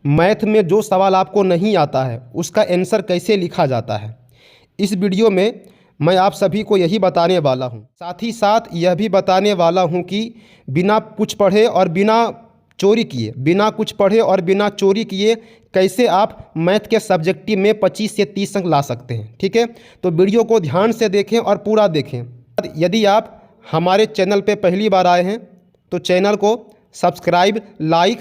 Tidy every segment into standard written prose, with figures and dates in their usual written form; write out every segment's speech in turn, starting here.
Math में जो सवाल आपको नहीं आता है उसका आंसर कैसे लिखा जाता है। इस वीडियो में मैं आप सभी को यही बताने वाला हूं। साथ ही साथ यह भी बताने वाला हूं कि बिना कुछ पढ़े और बिना चोरी किए कैसे आप मैथ के सब्जेक्टिव में 25 से 30 अंक ला सकते हैं। ठीक है, तो वीडियो को ध्यान से देखें और पूरा देखें। यदि आप हमारे चैनल पे पहली बार आए हैं तो चैनल को सब्सक्राइब, लाइक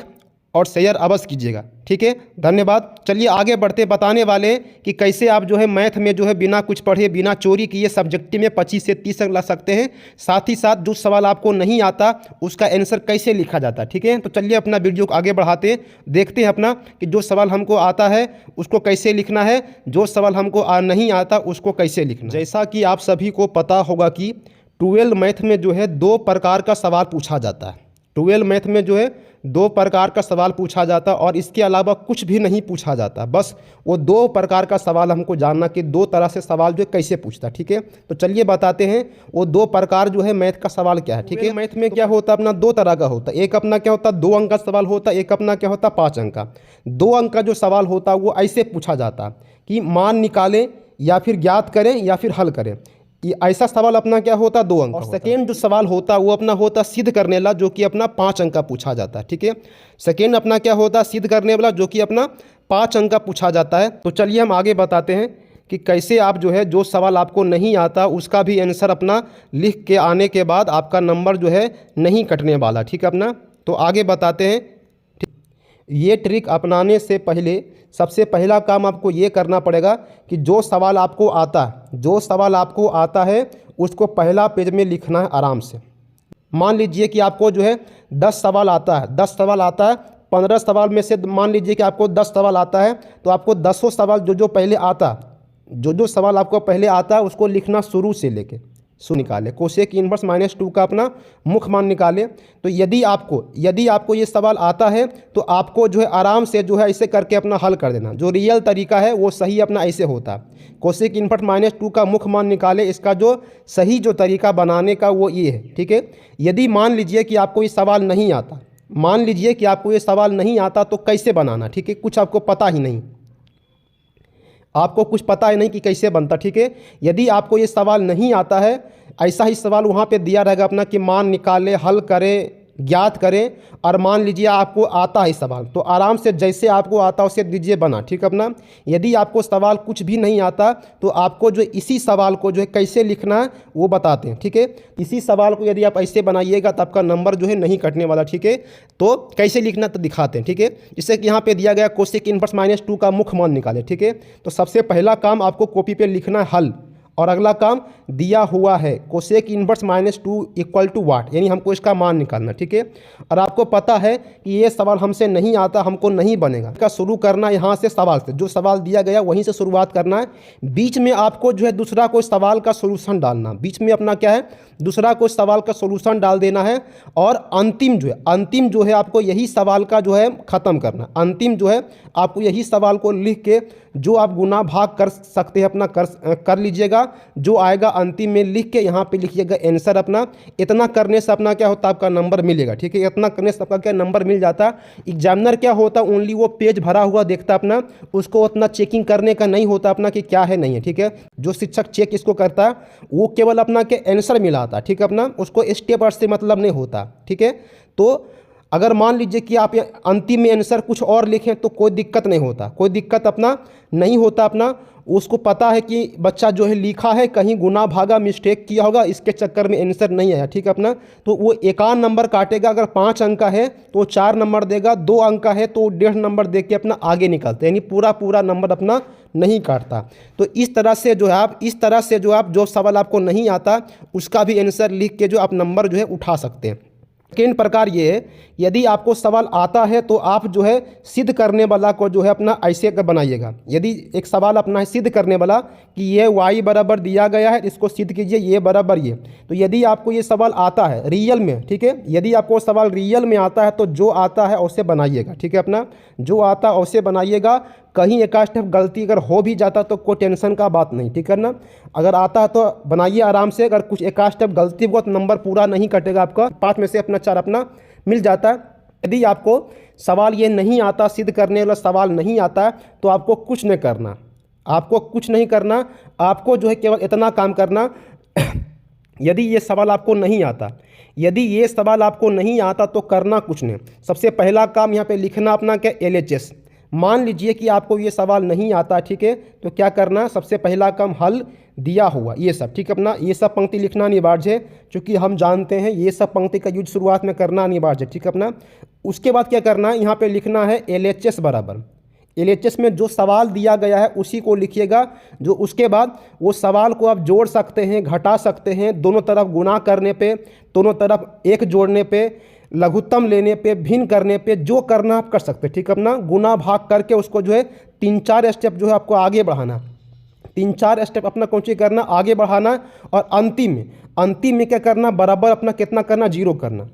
और शेयर अवश्य कीजिएगा। ठीक है, धन्यवाद। चलिए आगे बढ़ते बताने वाले हैं कि कैसे आप जो है मैथ में जो है बिना कुछ पढ़े, बिना चोरी किए सब्जेक्टिव में 25 से 30 अंक ला सकते हैं। साथ ही साथ जो सवाल आपको नहीं आता उसका आंसर कैसे लिखा जाता है। ठीक है, तो चलिए अपना वीडियो को आगे बढ़ाते हैं, देखते हैं अपना कि जो सवाल हमको आता है उसको कैसे लिखना है, जो सवाल हमको नहीं आता उसको कैसे लिखना। जैसा कि आप सभी को पता होगा कि 12 मैथ में जो है 2 प्रकार का सवाल पूछा जाता है। 12 मैथ में जो है 2 प्रकार का सवाल पूछा जाता है और इसके अलावा कुछ भी नहीं पूछा जाता। बस वो 2 प्रकार का सवाल हमको जानना कि 2 तरह से सवाल जो है कैसे पूछता है। ठीक है, तो चलिए बताते हैं वो 2 प्रकार जो है मैथ का सवाल क्या है। ठीक है, मैथ में क्या होता है अपना 2 तरह का होता है। एक अपना क्या होता है 2 अंक का सवाल होता है, एक अपना क्या होता है 5 अंक का। 2 अंक का जो सवाल होता है वो ऐसे पूछा जाता है कि मान निकालें या फिर ज्ञात करें या फिर हल करें। ये ऐसा सवाल अपना क्या होता है 2 अंक। और सेकेंड जो सवाल होता है वो अपना होता है सिद्ध करने वाला, जो कि अपना 5 अंक का पूछा जाता है। ठीक है, सेकेंड अपना क्या होता है सिद्ध करने वाला, जो कि अपना 5 अंक का पूछा जाता है। तो चलिए हम आगे बताते हैं कि कैसे आप जो है जो सवाल आपको नहीं आता उसका भी आंसर अपना लिख के आने के बाद आपका नंबर जो है नहीं कटने वाला। ठीक है अपना, तो आगे बताते हैं। ये ट्रिक अपनाने से पहले सबसे पहला काम आपको ये करना पड़ेगा कि जो सवाल आपको आता है उसको पहला पेज में लिखना है आराम से। मान लीजिए कि आपको जो है 10 सवाल आता है, 15 सवाल में से मान लीजिए कि आपको 10 सवाल आता है, तो आपको 10 सवाल जो सवाल आपको पहले आता है उसको लिखना शुरू से लेके निकाले। कोसेक इनवर्स -2 का अपना मुख्य मान निकाले। तो यदि आपको ये सवाल आता है तो आपको जो है आराम से जो है ऐसे करके अपना हल कर देना। जो रियल तरीका है वो सही अपना ऐसे होता है। कोसेक इनवर्स -2 का मुख्य मान निकाले, इसका जो सही जो तरीका बनाने का वो ये है। ठीक है, यदि मान लीजिए कि आपको ये सवाल नहीं आता, तो कैसे बनाना। ठीक है, कुछ आपको पता ही नहीं, कि कैसे बनता। ठीक है, यदि आपको ये सवाल नहीं आता है, ऐसा ही सवाल वहाँ पे दिया रहेगा अपना कि मान निकालें, हल करें, ज्ञात करें। और मान लीजिए आपको आता है सवाल, तो आराम से जैसे आपको आता उसे दीजिए बना। ठीक है अपना, यदि आपको सवाल कुछ भी नहीं आता तो आपको जो इसी सवाल को जो है कैसे लिखना है वो बताते हैं। ठीक है, इसी सवाल को यदि आप ऐसे बनाइएगा तो आपका नंबर जो है नहीं कटने वाला। ठीक है, तो कैसे लिखना तो दिखाते हैं। ठीक है, जैसे कि यहाँ पे दिया गया कोसेक इनवर्स -2 का मुख्य मान निकाले। ठीक है, तो सबसे पहला काम आपको कॉपी पे लिखना है हल, और अगला काम दिया हुआ है कोसेक इनवर्स -2 = वाट, यानी हमको इसका मान निकालना। ठीक है, और आपको पता है कि ये सवाल हमसे नहीं आता, हमको नहीं बनेगा। इसका शुरू करना यहाँ से सवाल से, जो सवाल दिया गया वहीं से शुरुआत करना है। बीच में आपको जो है दूसरा कोई सवाल का सोल्यूशन डालना, बीच में अपना क्या है दूसरा कोई सवाल का सोल्यूशन डाल देना है। और अंतिम जो है आपको यही सवाल का जो है ख़त्म करना। अंतिम जो है आपको यही सवाल को लिख के जो आप गुना भाग कर सकते हैं अपना कर लीजिएगा। जो आएगा अंतिम में लिख के यहाँ पे लिखिएगा आंसर अपना। इतना करने से अपना क्या होता है आपका नंबर मिलेगा। ठीक है, इतना करने से आपका क्या नंबर मिल जाता है। एग्जामिनर क्या होता है ओनली वो पेज भरा हुआ देखता अपना, उसको उतना चेकिंग करने का नहीं होता अपना कि क्या है नहीं है। ठीक है, जो शिक्षक चेक इसको करता है वो केवल अपना के आंसर मिलाता है। ठीक है अपना, उसको स्टेप से मतलब नहीं होता। ठीक है, तो अगर मान लीजिए कि आप अंतिम में आंसर कुछ और लिखें तो कोई दिक्कत नहीं होता, कोई दिक्कत अपना नहीं होता। अपना उसको पता है कि बच्चा जो है लिखा है कहीं गुना भागा मिस्टेक किया होगा, इसके चक्कर में आंसर नहीं आया। ठीक है अपना, तो वो 1 नंबर काटेगा। अगर 5 अंक का है तो 4 नंबर देगा, 2 अंक का है तो 1.5 नंबर दे के अपना आगे निकलते, यानी पूरा नंबर अपना नहीं काटता। तो इस तरह से जो आप जो सवाल आपको नहीं आता उसका भी आंसर लिख के जो आप नंबर जो है उठा सकते हैं। सेकेंड प्रकार ये है, यदि आपको सवाल आता है तो आप जो है सिद्ध करने वाला को जो है अपना ऐसे बनाइएगा। यदि एक सवाल अपना है सिद्ध करने वाला कि ये y बराबर दिया गया है, इसको सिद्ध कीजिए ये बराबर ये। तो यदि आपको ये सवाल आता है रियल में, ठीक है, यदि आपको सवाल रियल में आता है तो जो आता है उसे बनाइएगा। ठीक है अपना, जो आता है उसे बनाइएगा। कहीं एक स्टेप गलती अगर हो भी जाता तो कोई टेंशन का बात नहीं। ठीक है ना, अगर आता है तो बनाइए आराम से। अगर कुछ एक स्टेप गलती हुआ तो नंबर पूरा नहीं कटेगा आपका, 5 में से अपना 4 अपना मिल जाता है। यदि आपको सवाल ये नहीं आता, सिद्ध करने वाला सवाल नहीं आता, तो आपको कुछ नहीं करना, आपको कुछ नहीं करना, आपको जो है केवल इतना काम करना यदि ये सवाल आपको नहीं आता, यदि ये सवाल आपको नहीं आता तो करना कुछ नहीं। सबसे पहला काम यहाँ पे लिखना अपना क्या, LHS। मान लीजिए कि आपको ये सवाल नहीं आता, ठीक है, तो क्या करना, सबसे पहला काम हल दिया हुआ ये सब, ठीक है, अपना ये सब पंक्ति लिखना अनिवार्य है, क्योंकि हम जानते हैं ये सब पंक्ति का यूज शुरुआत में करना अनिवार्य है, ठीक है अपना। उसके बाद क्या करना है, यहाँ पे लिखना है LHS बराबर, LHS में जो सवाल दिया गया है उसी को लिखिएगा। जो उसके बाद वो सवाल को आप जोड़ सकते हैं, घटा सकते हैं, दोनों तरफ गुना करने पे, दोनों तरफ एक जोड़ने पे, लघुत्तम लेने पे, भिन्न करने पे, जो करना आप कर सकते हैं, ठीक है अपना। गुना भाग करके उसको जो है 3-4 स्टेप जो है आपको आगे बढ़ाना, 3-4 स्टेप अपना कौन सी करना, आगे बढ़ाना। और अंतिम में क्या करना, बराबर अपना कितना करना, 0 करना।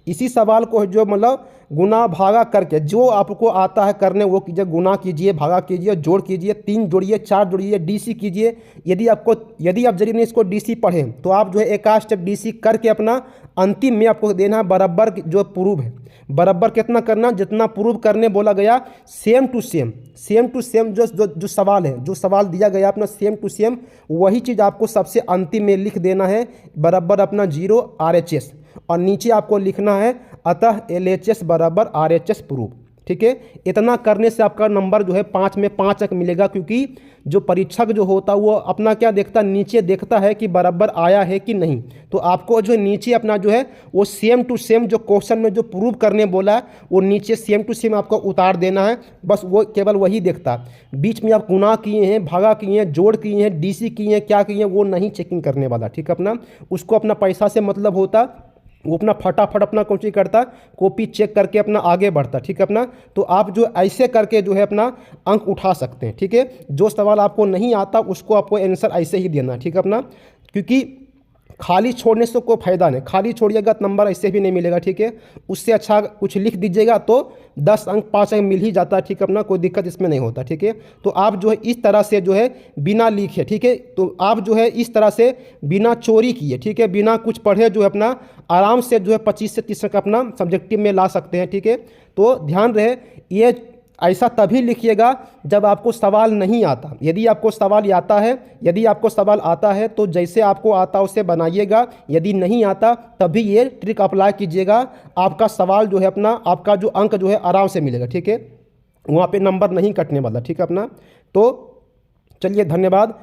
इसी सवाल को जो मतलब गुना भागा करके जो आपको आता है करने वो कीजिए, गुना कीजिए, भागा कीजिए, जोड़ कीजिए, 3 जोड़िए, 4 जोड़िए, DC कीजिए। यदि आप जरिए नहीं इसको DC पढ़ें तो आप जो है एक आध स्टेप DC करके अपना अंतिम में आपको देना है बराबर जो प्रूफ है। बराबर कितना करना, जितना प्रूफ करने बोला गया, सेम टू सेम जो सवाल है, जो सवाल दिया गया अपना सेम टू सेम वही चीज़ आपको सबसे अंतिम में लिख देना है, बराबर अपना 0 RHS। और नीचे आपको लिखना है अतः LHS बराबर RHS प्रूफ, ठीक है। इतना करने से आपका नंबर जो है 5 में 5 अंक मिलेगा, क्योंकि जो परीक्षक जो होता है वो अपना क्या देखता, नीचे देखता है कि बराबर आया है कि नहीं। तो आपको जो नीचे अपना जो है वो सेम टू सेम जो क्वेश्चन में जो प्रूव करने बोला है वो नीचे सेम टू सेम आपको उतार देना है, बस वो केवल वही देखता है। बीच में आप गुना किए हैं, भागा किए हैं, जोड़ किए हैं, DC किए हैं, क्या किए हैं वो नहीं चेकिंग करने वाला, ठीक है अपना। उसको अपना पैसा से मतलब होता, वो अपना फटाफट अपना कौन सी करता, कॉपी चेक करके अपना आगे बढ़ता, ठीक है अपना। तो आप जो ऐसे करके जो है अपना अंक उठा सकते हैं, ठीक है। जो सवाल आपको नहीं आता उसको आपको आंसर ऐसे ही देना, ठीक है अपना, क्योंकि खाली छोड़ने से कोई फायदा नहीं, खाली छोड़िएगा तो नंबर ऐसे भी नहीं मिलेगा, ठीक है। उससे अच्छा कुछ लिख दीजिएगा तो 10 अंक 5 अंक मिल ही जाता है, ठीक है अपना, कोई दिक्कत इसमें नहीं होता, ठीक है। तो आप जो है इस तरह से जो है बिना लिखे, ठीक है, तो आप जो है इस तरह से बिना चोरी किए, ठीक है, बिना कुछ पढ़े जो है अपना आराम से जो है 25 से 30 अंक अपना सब्जेक्टिव में ला सकते हैं, ठीक है। तो ध्यान रहे, ये ऐसा तभी लिखिएगा जब आपको सवाल नहीं आता। यदि आपको सवाल आता है तो जैसे आपको आता उसे बनाइएगा, यदि नहीं आता तभी ये ट्रिक अप्लाई कीजिएगा, आपका सवाल जो है अपना, आपका जो अंक जो है आराम से मिलेगा, ठीक है, वहाँ पे नंबर नहीं कटने वाला, ठीक है अपना। तो चलिए धन्यवाद।